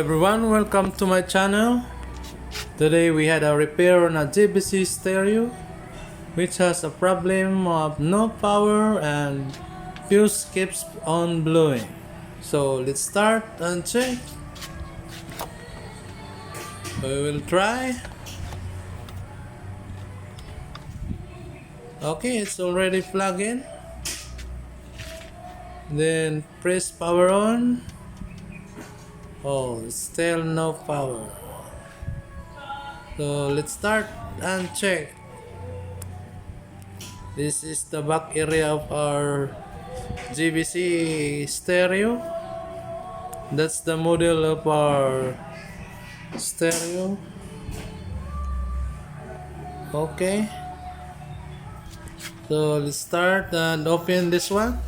everyone, welcome to my channel. Today we had a repair on a JVC stereo which has a problem of no power and fuse keeps on blowing. So let's start and check. We will try. Okay, it's already plugged in. Then press power on. Oh, still no power. So let's start and check. This is the back area of our JVC stereo. That's the model of our stereo. Okay. So let's start and open this one.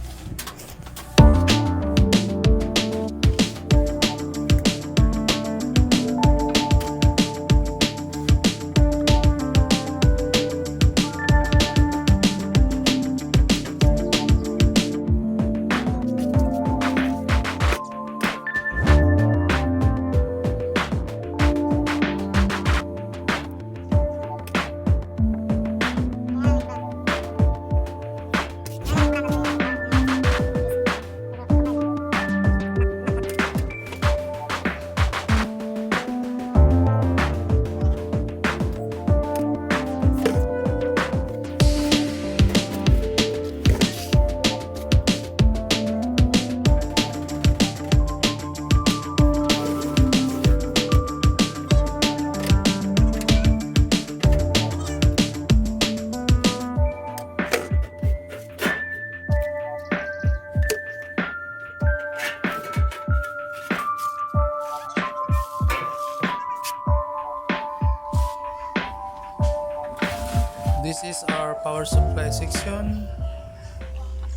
This is our power supply section,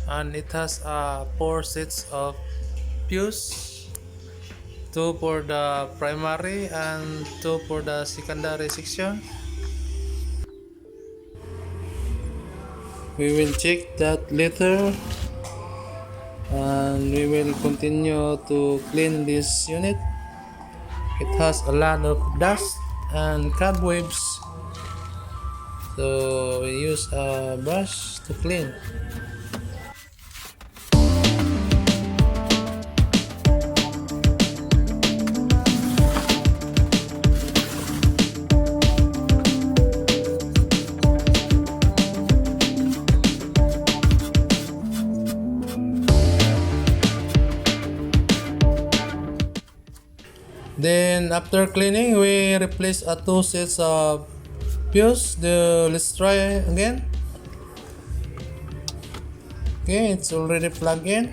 and it has 4 sets of fuse, 2 for the primary and 2 for the secondary section. We will check that later, and we will continue to clean this unit. It has a lot of dust and cobwebs, so we use a brush to clean. Then after cleaning, we replace 2 sets of fuse. Let's try again. Okay, it's already plugged in.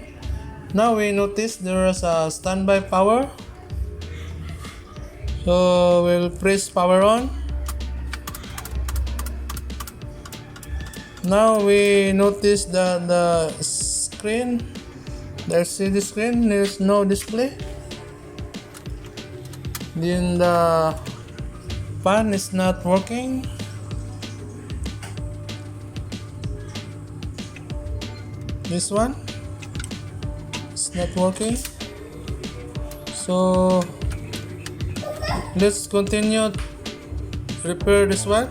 Now we notice there is a standby power, so we'll press power on. Now we notice that the screen, the LCD screen, there's no display. Then the fan is not working. This one is not working. So let's continue to repair this one.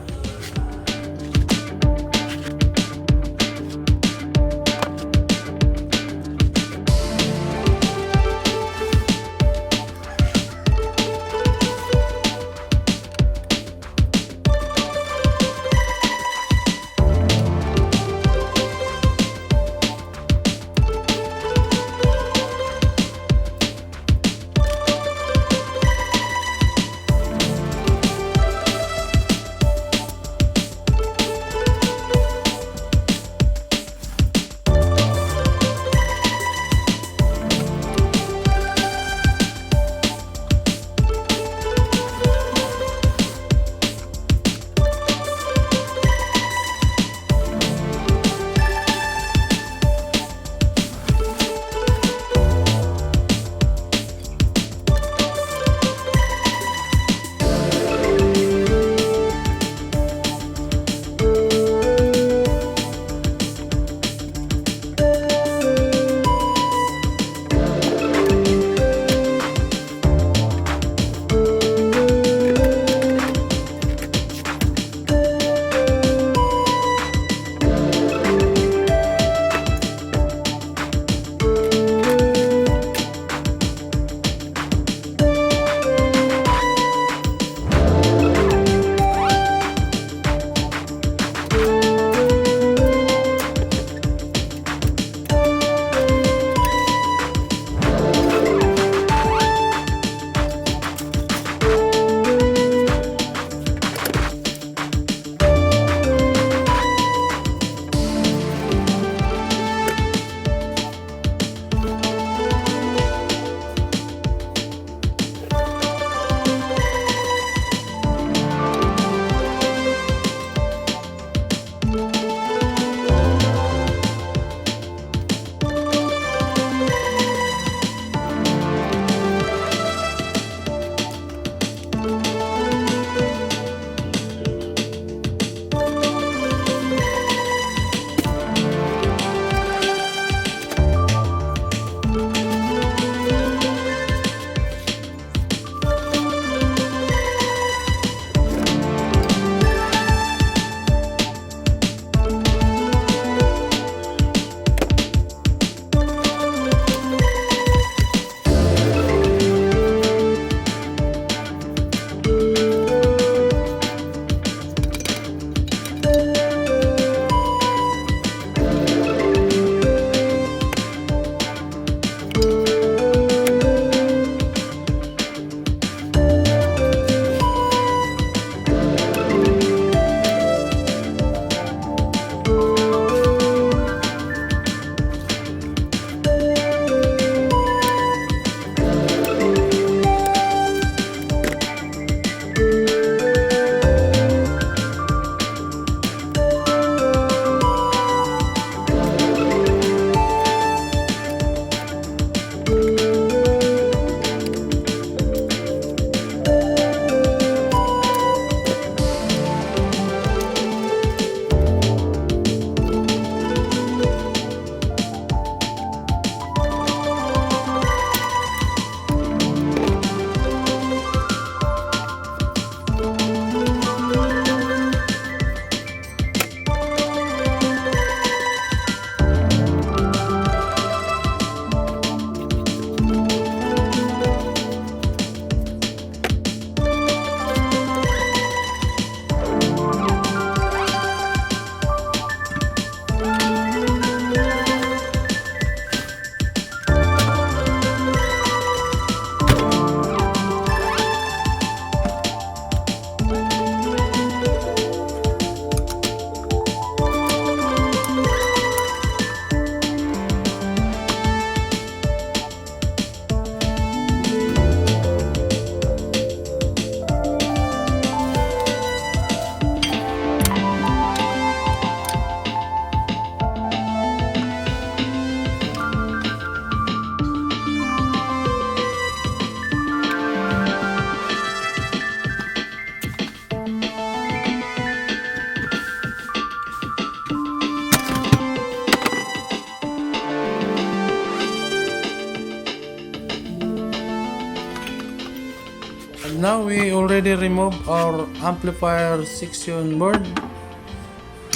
Now we already removed our amplifier section board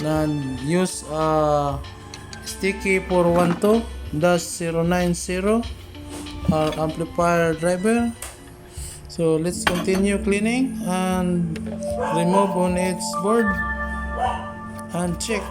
and use a sticky 412-090 our amplifier driver. So let's continue cleaning and remove on its board and check.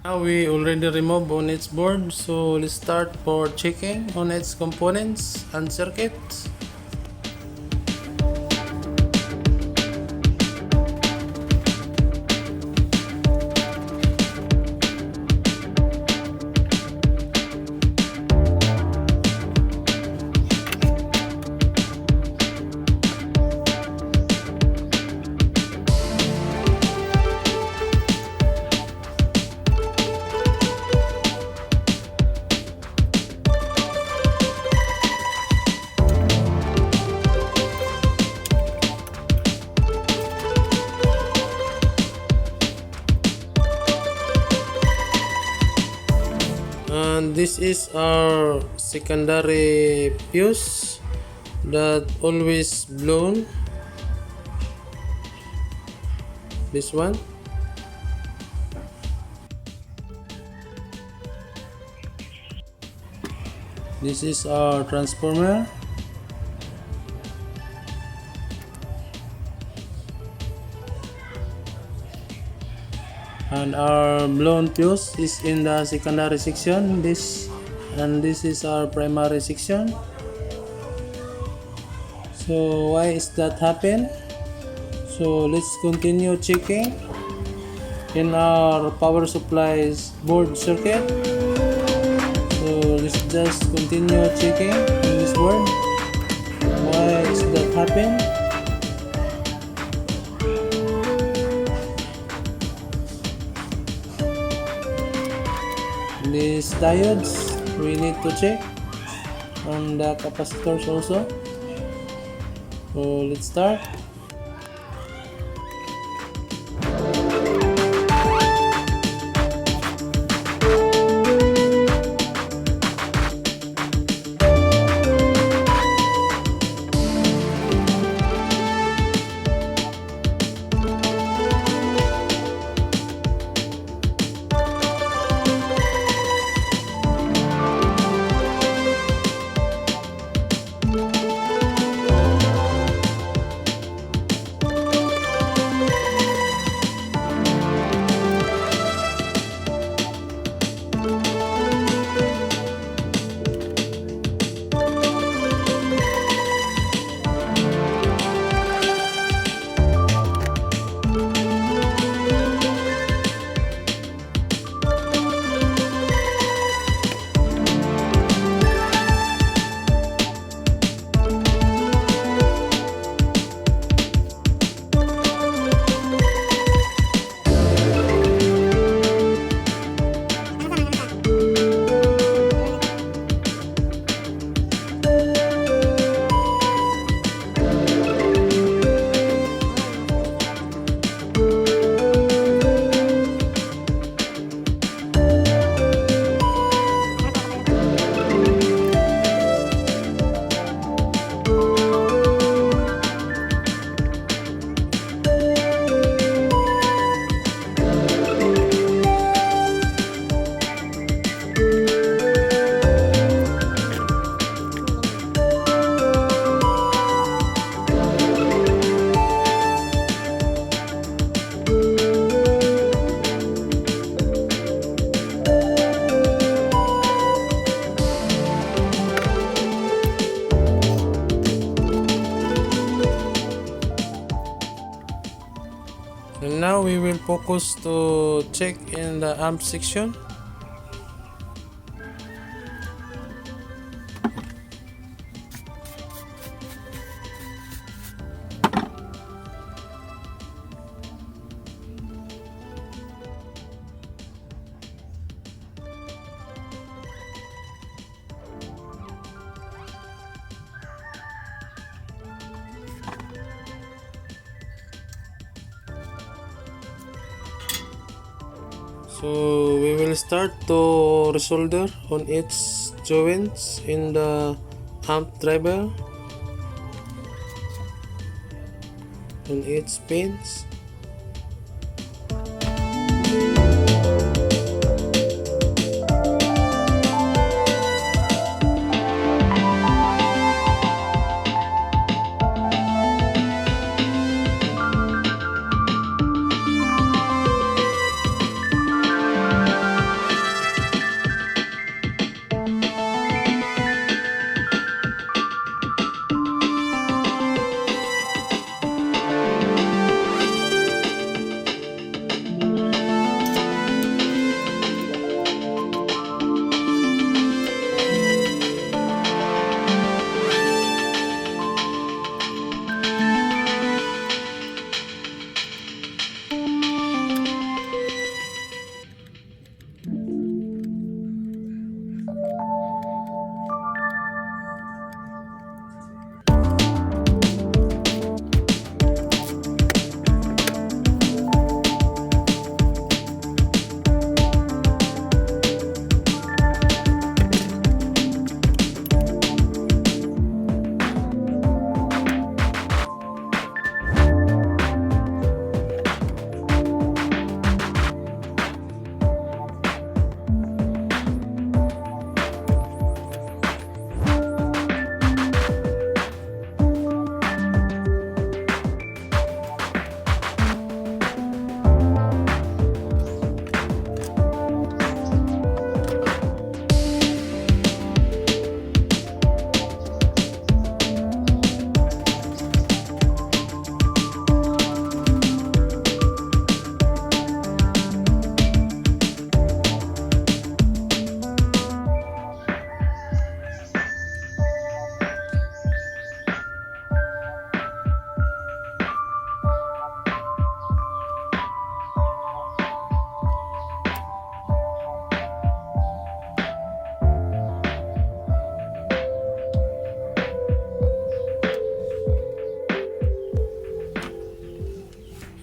Now we already removed on its board, so let's start for checking on its components and circuits. And this is our secondary fuse that always blown. This one. This is our transformer. And our blown fuse is in the secondary section. This is our primary section. So why is that happen? So let's continue checking in our power supplies board circuit. So let's just continue checking in this board. Why is that happen? These diodes we need to check on the capacitors also. So let's start. And now we will focus to check in the amp section. So we will start to resolder on each joints in the amp driver, on each pins.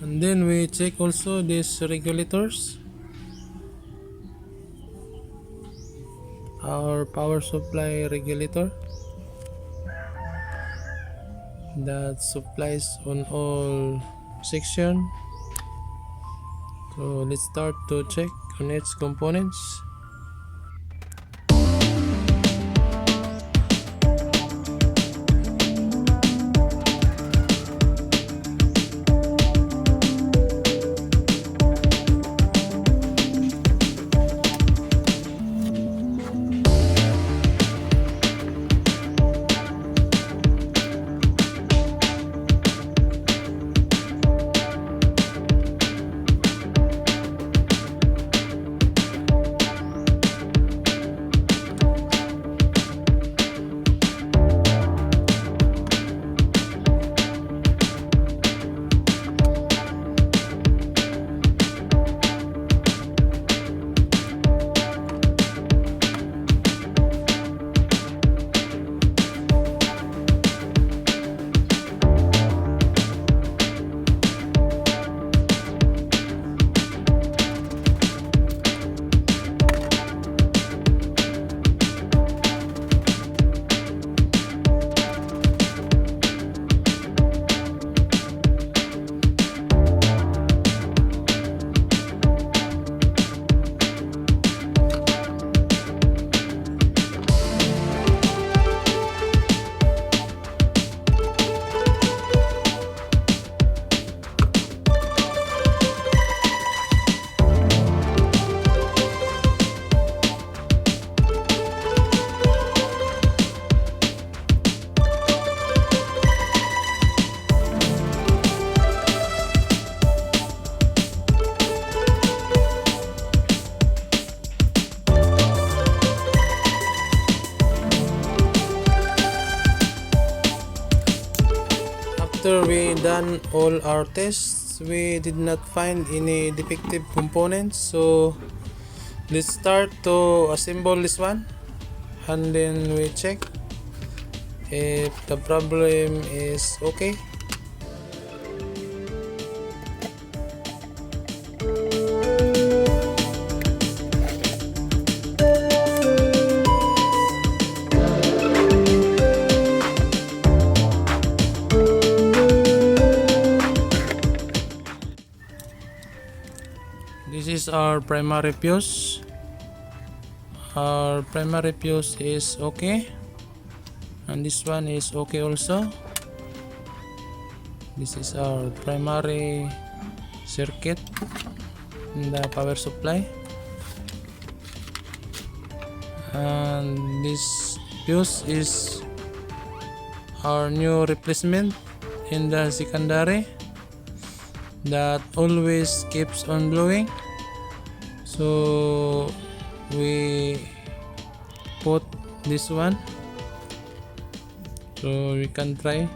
And then we check also these regulators, our power supply regulator that supplies on all section. So let's start to check on its components. after we done all our tests, we did not find any defective components, so let's start to assemble this one, and then we check if the problem is okay. This is our primary fuse. Our primary fuse is okay, and this one is okay also. This is our primary circuit in the power supply, and this fuse is our new replacement in the secondary that always keeps on blowing, so we put this one so we can try.